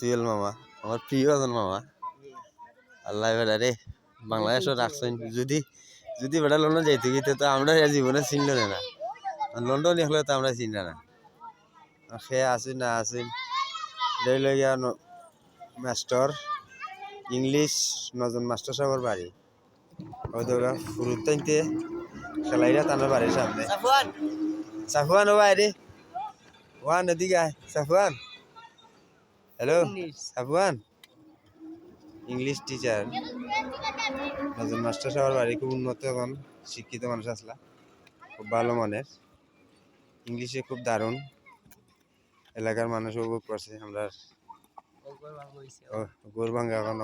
তুয়েল মামা আমার প্রিয় একজন মামা আল্লাহ বেড়া রে বাংলাদেশও রাখছেন যদি যদি বেটা লন্ডন যাইতে গিয়ে তো আমরা জীবনে চিনল না লন্ডন হলে তো আমরা চিনল না সে আসেন না আসেন লইয়া মাস্টার ইংলিশ নজন মাস্টার সাহেবের বাড়ি ওই তো ফুরুত টাইতে খেলাইরা তানোর বাড়ির সামনে সাফওয়ান ও বাইরে ওয়ান এদিকে আয় Safwan hello Safwan English teacher নজন মাস্টার সাহেবের বাড়ি খুব উন্নত এখন শিক্ষিত মানুষ আসলা খুব ভালো মনের ইংলিশে খুব দারুণ এলাকার মানুষ উপভোগ করছে আমরা গোরবাঙ্গা এখন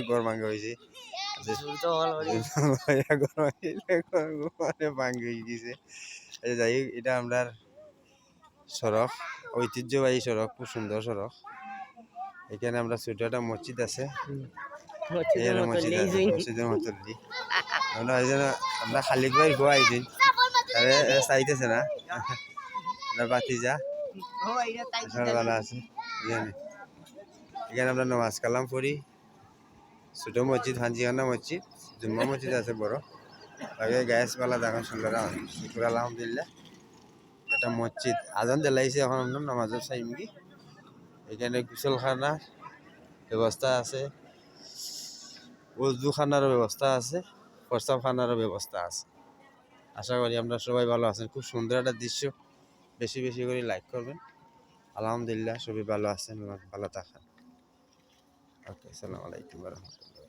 গোরবাঙ্গা হয়েছে ভাঙ্গি গেছে যাই হোক এটা আমরা সড়ক ঐতিহ্যবাহী সড়ক খুব সুন্দর সড়ক এখানে আমরা ছোট একটা মসজিদ আছে মসজিদের মতো আমরা খালিক ভাই গোয়া আইছি চাইতেছে না বাতি যা ভালো আছে এখানে আমরা নামাজ কালাম পড়ি ছোট মসজিদ হাঞ্জিখানা মসজিদ জুম্মা মসজিদ আছে বড় আগে গ্যাস পালা দেখুন সুন্দর শুক্র আলহামদুলিল্লাহ একটা মসজিদ আজান দিলাইছে এখন আমরা নামাজের সাইমগি এখানে গোসলখানার ব্যবস্থা আছে ওজুখানারও ব্যবস্থা আছে প্রস্রাবখানারও ব্যবস্থা আছে আশা করি আমরা সবাই ভালো আছেন খুব সুন্দর একটা দৃশ্য বেশি বেশি করে লাইক করবেন আলহামদুলিল্লাহ সবাই ভালো আছেন ভালো থাকেন ওকে আসসালামু আলাইকুম ওয়া রাহমাতুল্লাহ